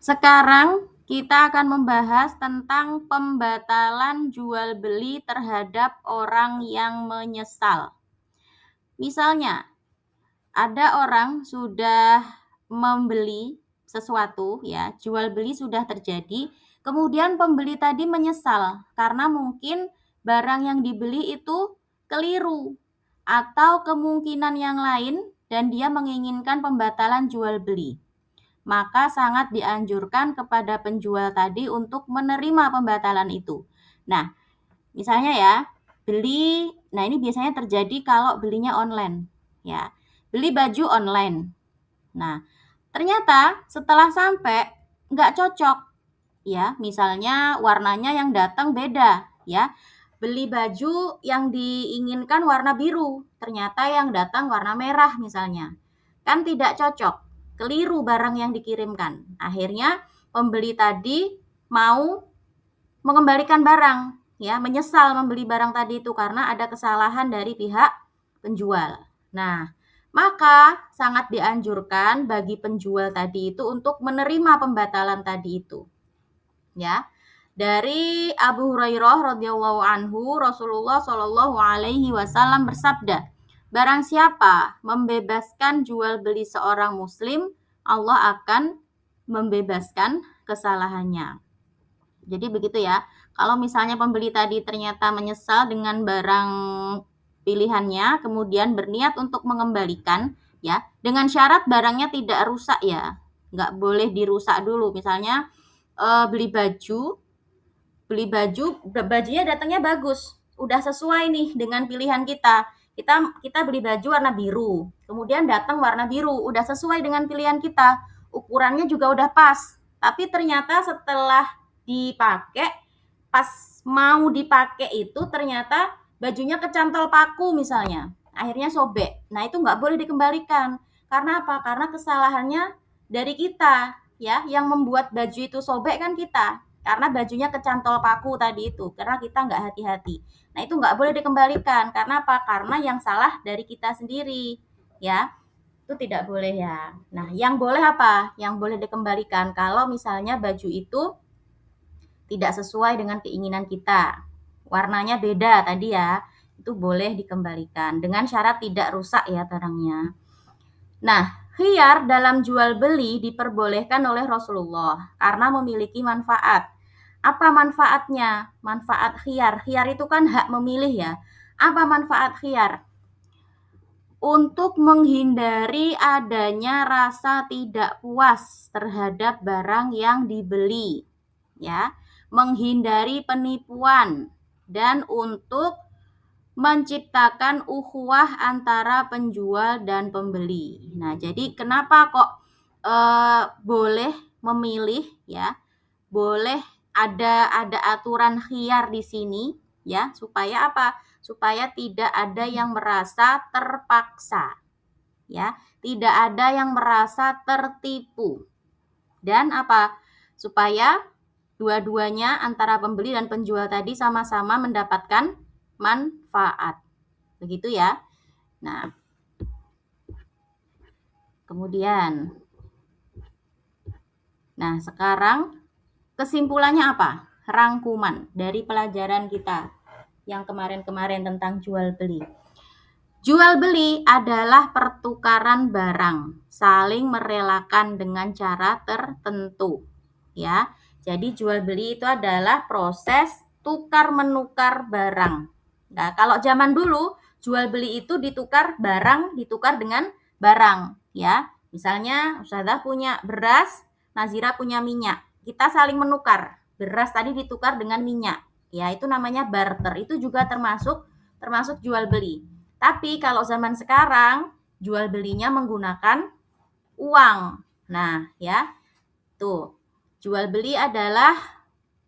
Sekarang kita akan membahas tentang pembatalan jual beli terhadap orang yang menyesal. Misalnya, ada orang sudah membeli sesuatu ya, jual beli sudah terjadi, kemudian pembeli tadi menyesal karena mungkin barang yang dibeli itu keliru atau kemungkinan yang lain dan dia menginginkan pembatalan jual beli. Maka sangat dianjurkan kepada penjual tadi untuk menerima pembatalan itu. Nah, misalnya ya, ini biasanya terjadi kalau belinya online, ya. Beli baju online. Nah, ternyata setelah sampai nggak cocok, ya. Misalnya warnanya yang datang beda, ya. Beli baju yang diinginkan warna biru, ternyata yang datang warna merah misalnya. Kan tidak cocok, keliru barang yang dikirimkan. Akhirnya pembeli tadi mau mengembalikan barang, ya, menyesal membeli barang tadi itu karena ada kesalahan dari pihak penjual. Nah, maka sangat dianjurkan bagi penjual tadi itu untuk menerima pembatalan tadi itu. Ya. Dari Abu Hurairah radhiyallahu anhu, Rasulullah shallallahu alaihi wasallam bersabda, "Barang siapa membebaskan jual beli seorang muslim, Allah akan membebaskan kesalahannya." Jadi begitu ya. Kalau misalnya pembeli tadi ternyata menyesal dengan barang pilihannya, kemudian berniat untuk mengembalikan, ya, dengan syarat barangnya tidak rusak ya. Nggak boleh dirusak dulu. Misalnya bajunya datangnya bagus, udah sesuai nih dengan pilihan kita. Kita beli baju warna biru, kemudian datang warna biru, udah sesuai dengan pilihan kita, ukurannya juga udah pas. Tapi ternyata setelah dipakai, pas mau dipakai itu ternyata bajunya kecantol paku misalnya, akhirnya sobek. Nah, itu nggak boleh dikembalikan. Karena apa? Karena kesalahannya dari kita, ya, yang membuat baju itu sobek kan kita, karena bajunya kecantol paku tadi itu, karena kita nggak hati-hati. Nah, itu nggak boleh dikembalikan. Karena apa? Karena yang salah dari kita sendiri, ya. Itu tidak boleh ya. Nah, yang boleh apa? Yang boleh dikembalikan kalau misalnya baju itu tidak sesuai dengan keinginan kita. Warnanya beda tadi ya, itu boleh dikembalikan dengan syarat tidak rusak ya barangnya. Nah, khiyar dalam jual beli diperbolehkan oleh Rasulullah karena memiliki manfaat. Apa manfaatnya? Manfaat khiyar. Khiyar itu kan hak memilih ya. Apa manfaat khiyar? Untuk menghindari adanya rasa tidak puas terhadap barang yang dibeli, ya, menghindari penipuan dan untuk menciptakan ukhuwah antara penjual dan pembeli. Nah, jadi kenapa kok boleh memilih ya? Boleh ada aturan khiyar di sini ya, supaya apa? Supaya tidak ada yang merasa terpaksa. Ya, tidak ada yang merasa tertipu. Dan apa? Supaya dua-duanya antara pembeli dan penjual tadi sama-sama mendapatkan manfaat. Begitu ya. Nah, kemudian sekarang kesimpulannya apa? Rangkuman dari pelajaran kita yang kemarin-kemarin tentang jual beli. Jual beli adalah pertukaran barang, saling merelakan dengan cara tertentu, ya. Jadi jual beli itu adalah proses tukar menukar barang. Nah, kalau zaman dulu jual beli itu ditukar dengan barang, ya. Misalnya Ustazah punya beras, Nazira punya minyak. Kita saling menukar. Beras tadi ditukar dengan minyak. Ya, itu namanya barter. Itu juga termasuk jual beli. Tapi kalau zaman sekarang jual belinya menggunakan uang. Nah, ya. Tuh. Jual beli adalah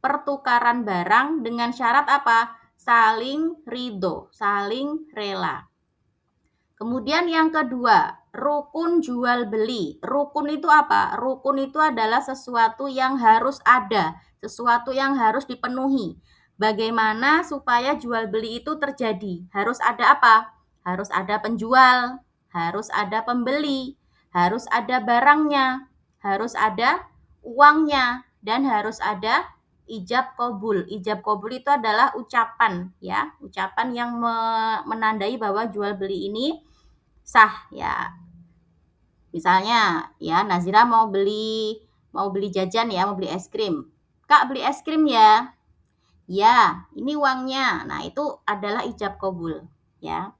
pertukaran barang dengan syarat apa? Saling ridho, saling rela. Kemudian yang kedua, rukun jual beli. Rukun itu apa? Rukun itu adalah sesuatu yang harus ada, sesuatu yang harus dipenuhi. Bagaimana supaya jual beli itu terjadi? Harus ada apa? Harus ada penjual, harus ada pembeli, harus ada barangnya, harus ada uangnya, dan harus ada ijab kabul. Ijab kabul itu adalah ucapan, ya, ucapan yang menandai bahwa jual beli ini sah, ya. Misalnya, ya, Nazira mau beli jajan, ya, mau beli es krim. Kak, beli es krim ya? Ya, ini uangnya. Nah, itu adalah ijab kabul, ya.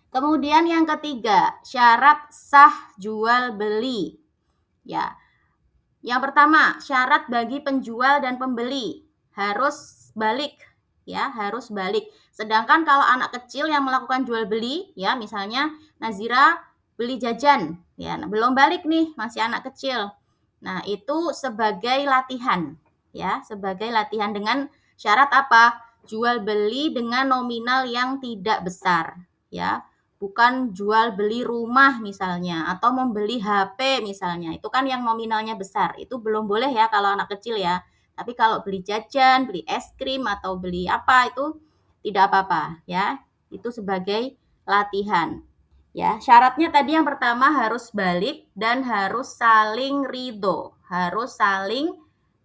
Kemudian yang ketiga, syarat sah jual beli. Ya. Yang pertama, syarat bagi penjual dan pembeli harus balik, ya, harus balik. Sedangkan kalau anak kecil yang melakukan jual beli, ya, misalnya Nazira beli jajan, ya, belum balik nih, masih anak kecil. Nah, itu sebagai latihan, ya, sebagai latihan dengan syarat apa? Jual beli dengan nominal yang tidak besar, ya. Bukan jual beli rumah misalnya, atau membeli HP misalnya, itu kan yang nominalnya besar, itu belum boleh ya kalau anak kecil ya. Tapi kalau beli jajan, beli es krim, atau beli apa, itu tidak apa-apa ya, itu sebagai latihan. Ya, syaratnya tadi yang pertama harus balik dan harus saling ridho, harus saling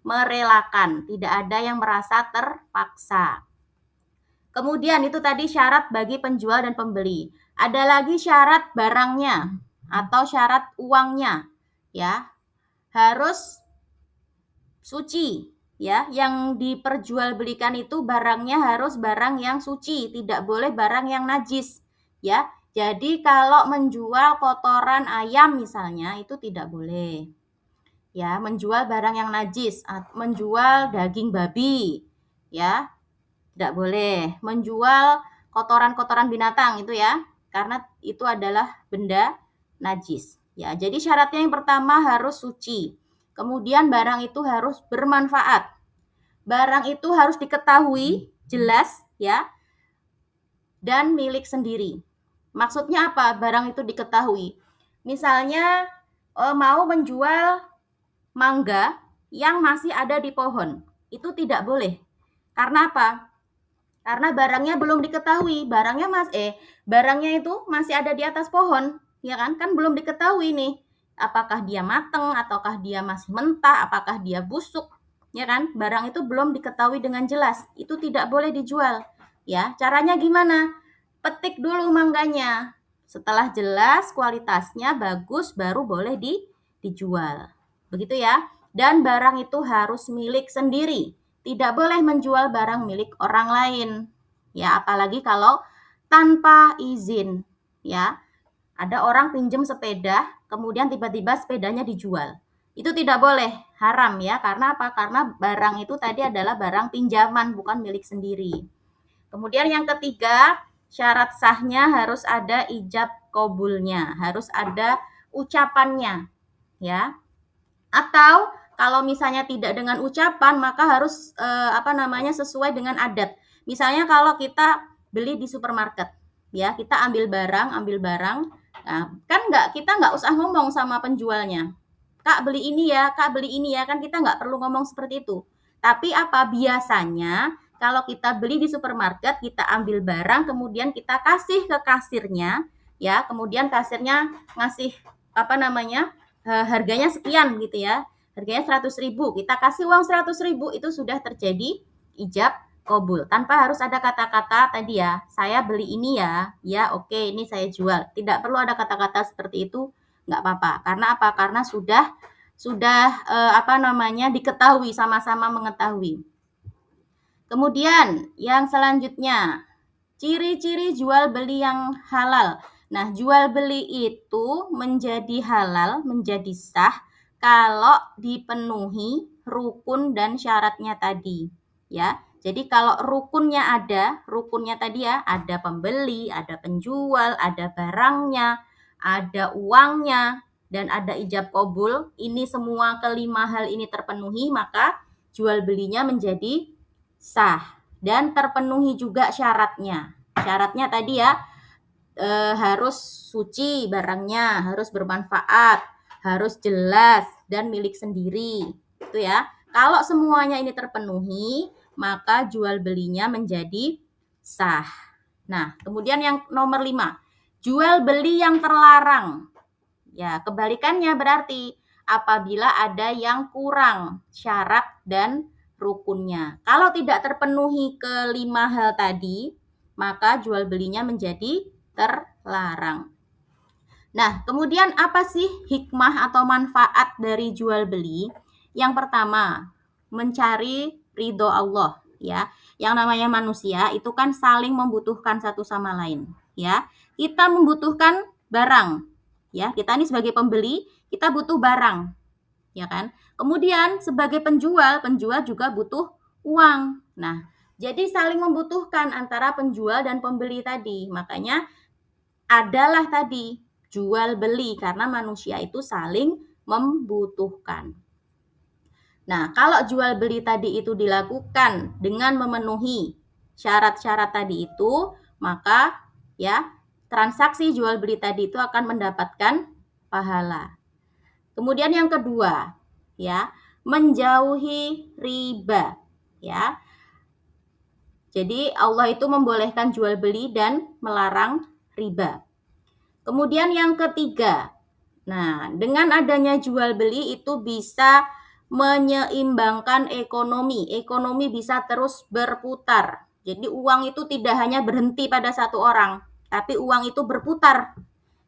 merelakan, tidak ada yang merasa terpaksa. Kemudian itu tadi syarat bagi penjual dan pembeli. Ada lagi syarat barangnya atau syarat uangnya, ya. Harus suci, ya. Yang diperjualbelikan itu barangnya harus barang yang suci, tidak boleh barang yang najis, ya. Jadi kalau menjual kotoran ayam misalnya itu tidak boleh. Ya, menjual barang yang najis, menjual daging babi, ya, tidak boleh. Menjual kotoran-kotoran binatang itu ya, karena itu adalah benda najis. Ya, jadi syaratnya yang pertama harus suci. Kemudian barang itu harus bermanfaat. Barang itu harus diketahui jelas ya, dan milik sendiri. Maksudnya apa? Barang itu diketahui. Misalnya mau menjual mangga yang masih ada di pohon. Itu tidak boleh. Karena apa? Karena barangnya belum diketahui, barangnya itu masih ada di atas pohon, ya kan? Kan belum diketahui nih, apakah dia mateng ataukah dia masih mentah, apakah dia busuk, ya kan? Barang itu belum diketahui dengan jelas, itu tidak boleh dijual. Ya, caranya gimana? Petik dulu mangganya. Setelah jelas kualitasnya bagus baru boleh dijual. Begitu ya. Dan barang itu harus milik sendiri. Tidak boleh menjual barang milik orang lain. Ya, apalagi kalau tanpa izin. Ya, ada orang pinjam sepeda, kemudian tiba-tiba sepedanya dijual. Itu tidak boleh, haram ya. Karena apa? Karena barang itu tadi adalah barang pinjaman, bukan milik sendiri. Kemudian yang ketiga, syarat sahnya harus ada ijab kabulnya, harus ada ucapannya, ya. Atau kalau misalnya tidak dengan ucapan, maka harus sesuai dengan adat. Misalnya kalau kita beli di supermarket, ya, kita ambil barang, nah, kan kita nggak usah ngomong sama penjualnya. Kak beli ini ya, Kak beli ini ya, kan kita nggak perlu ngomong seperti itu. Tapi apa biasanya kalau kita beli di supermarket, kita ambil barang, kemudian kita kasih ke kasirnya, ya, kemudian kasirnya ngasih harganya sekian gitu ya, harganya 100.000, kita kasih uang 100.000, itu sudah terjadi ijab kabul tanpa harus ada kata-kata tadi ya, saya beli ini ya, ya oke ini saya jual, tidak perlu ada kata-kata seperti itu, nggak apa-apa. Karena apa? Karena sudah diketahui, sama-sama mengetahui. Kemudian yang selanjutnya, ciri-ciri jual beli yang halal. Nah, jual beli itu menjadi halal, menjadi sah kalau dipenuhi rukun dan syaratnya tadi, ya. Jadi kalau rukunnya tadi ya, ada pembeli, ada penjual, ada barangnya, ada uangnya, dan ada ijab kabul. Ini semua kelima hal ini terpenuhi, maka jual belinya menjadi sah dan terpenuhi juga syaratnya. Syaratnya tadi ya, harus suci barangnya, harus bermanfaat, harus jelas dan milik sendiri. Itu ya. Kalau semuanya ini terpenuhi, maka jual belinya menjadi sah. Nah, kemudian yang nomor 5, jual beli yang terlarang. Ya, kebalikannya berarti apabila ada yang kurang syarat dan rukunnya. Kalau tidak terpenuhi kelima hal tadi, maka jual belinya menjadi terlarang. Nah, kemudian apa sih hikmah atau manfaat dari jual beli? Yang pertama, mencari ridho Allah, ya. Yang namanya manusia itu kan saling membutuhkan satu sama lain, ya. Kita membutuhkan barang, ya. Kita ini sebagai pembeli, kita butuh barang, ya kan? Kemudian sebagai penjual, penjual juga butuh uang. Nah, jadi saling membutuhkan antara penjual dan pembeli tadi. Makanya adalah tadi jual beli karena manusia itu saling membutuhkan. Nah, kalau jual beli tadi itu dilakukan dengan memenuhi syarat-syarat tadi itu, maka ya transaksi jual beli tadi itu akan mendapatkan pahala. Kemudian yang kedua, ya, menjauhi riba, ya. Jadi Allah itu membolehkan jual beli dan melarang riba. Kemudian yang ketiga, nah dengan adanya jual beli itu bisa menyeimbangkan ekonomi. Ekonomi bisa terus berputar. Jadi uang itu tidak hanya berhenti pada satu orang, tapi uang itu berputar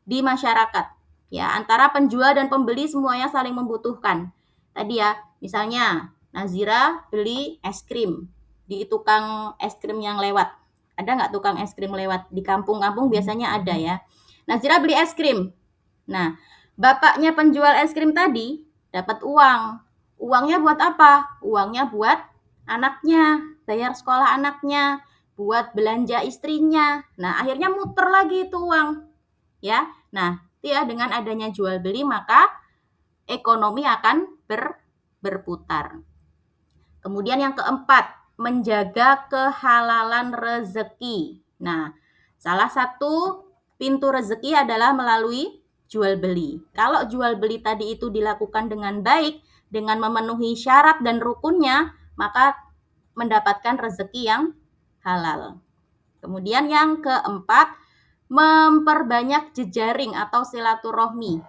di masyarakat. Ya, antara penjual dan pembeli semuanya saling membutuhkan. Tadi ya, misalnya Nazira beli es krim di tukang es krim yang lewat. Ada nggak tukang es krim lewat? Di kampung-kampung biasanya ada ya. Nazira beli es krim. Nah, bapaknya penjual es krim tadi dapat uang. Uangnya buat apa? Uangnya buat anaknya, bayar sekolah anaknya, buat belanja istrinya. Nah, akhirnya muter lagi itu uang. Ya. Nah, ya dengan adanya jual beli maka ekonomi akan berputar. Kemudian yang keempat, menjaga kehalalan rezeki. Nah, salah satu pintu rezeki adalah melalui jual beli. Kalau jual beli tadi itu dilakukan dengan baik, dengan memenuhi syarat dan rukunnya, maka mendapatkan rezeki yang halal. Kemudian yang keempat, memperbanyak jejaring atau silaturahmi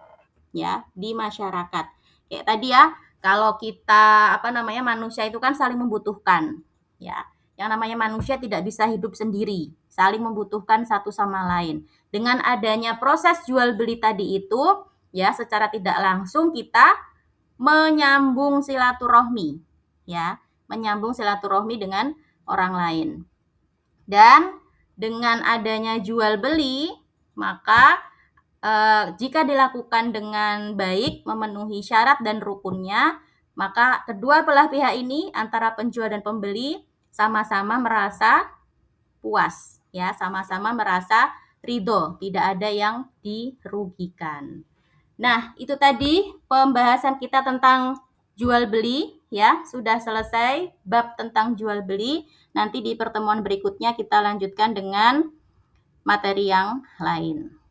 ya di masyarakat. Kayak tadi ya, kalau kita manusia itu kan saling membutuhkan ya. Yang namanya manusia tidak bisa hidup sendiri, saling membutuhkan satu sama lain. Dengan adanya proses jual beli tadi itu ya secara tidak langsung kita menyambung silaturahmi ya, menyambung silaturahmi dengan orang lain. Dan dengan adanya jual beli, maka jika dilakukan dengan baik, memenuhi syarat dan rukunnya, maka kedua belah pihak ini antara penjual dan pembeli sama-sama merasa puas, ya, sama-sama merasa ridho, tidak ada yang dirugikan. Nah, itu tadi pembahasan kita tentang jual beli, ya, sudah selesai bab tentang jual beli. Nanti di pertemuan berikutnya kita lanjutkan dengan materi yang lain.